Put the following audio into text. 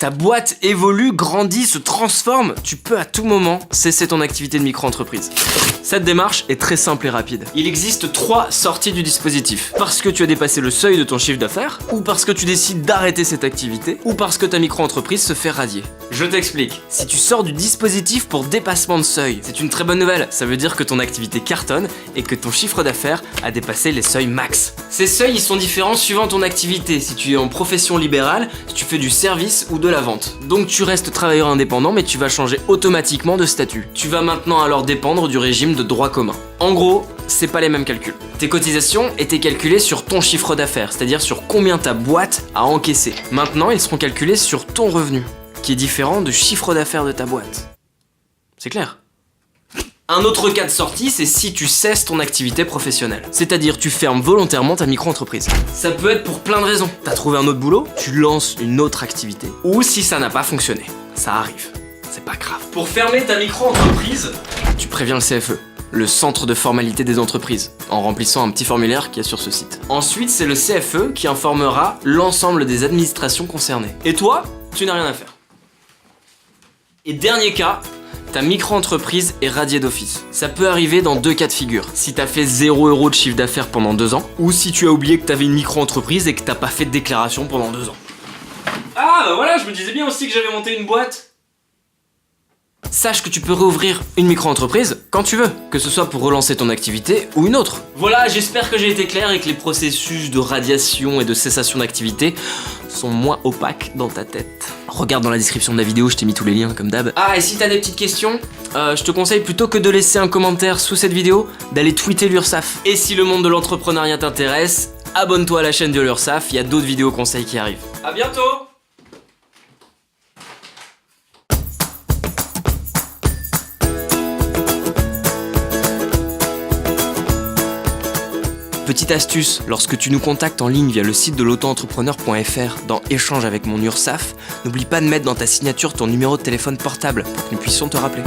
Ta boîte évolue, grandit, se transforme. Tu peux à tout moment cesser ton activité de micro-entreprise. Cette démarche est très simple et rapide. Il existe 3 sorties du dispositif. Parce que tu as dépassé le seuil de ton chiffre d'affaires, ou parce que tu décides d'arrêter cette activité, ou parce que ta micro-entreprise se fait radier. Je t'explique. Si tu sors du dispositif pour dépassement de seuil, c'est une très bonne nouvelle. Ça veut dire que ton activité cartonne et que ton chiffre d'affaires a dépassé les seuils max. Ces seuils, ils sont différents suivant ton activité. Si tu es en profession libérale, si tu fais du service ou de la vente. Donc tu restes travailleur indépendant, mais tu vas changer automatiquement de statut. Tu vas maintenant alors dépendre du régime de droit commun. En gros, c'est pas les mêmes calculs. Tes cotisations étaient calculées sur ton chiffre d'affaires, c'est-à-dire sur combien ta boîte a encaissé. Maintenant, ils seront calculés sur ton revenu, qui est différent du chiffre d'affaires de ta boîte. C'est clair ? Un autre cas de sortie, c'est si tu cesses ton activité professionnelle. C'est-à-dire tu fermes volontairement ta micro-entreprise. Ça peut être pour plein de raisons. T'as trouvé un autre boulot, tu lances une autre activité. Ou si ça n'a pas fonctionné. Ça arrive. C'est pas grave. Pour fermer ta micro-entreprise, tu préviens le CFE, le centre de formalité des entreprises, en remplissant un petit formulaire qui est sur ce site. Ensuite, c'est le CFE qui informera l'ensemble des administrations concernées. Et toi, tu n'as rien à faire. Et dernier cas, ta micro-entreprise est radiée d'office. Ça peut arriver dans 2 cas de figure. Si t'as fait 0 € de chiffre d'affaires pendant 2 ans, ou si tu as oublié que t'avais une micro-entreprise et que t'as pas fait de déclaration pendant 2 ans. Ah bah voilà, je me disais bien aussi que j'avais monté une boîte. Sache que tu peux réouvrir une micro-entreprise quand tu veux, que ce soit pour relancer ton activité ou une autre. Voilà, j'espère que j'ai été clair et que les processus de radiation et de cessation d'activité sont moins opaques dans ta tête. Regarde dans la description de la vidéo, je t'ai mis tous les liens comme d'hab. Ah, et si t'as des petites questions, je te conseille plutôt que de laisser un commentaire sous cette vidéo, d'aller tweeter l'URSSAF. Et si le monde de l'entrepreneuriat t'intéresse, abonne-toi à la chaîne de l'URSSAF, il y a d'autres vidéos conseils qui arrivent. À bientôt! Petite astuce, lorsque tu nous contactes en ligne via le site de l'auto-entrepreneur.fr dans Échange avec mon URSSAF, n'oublie pas de mettre dans ta signature ton numéro de téléphone portable pour que nous puissions te rappeler.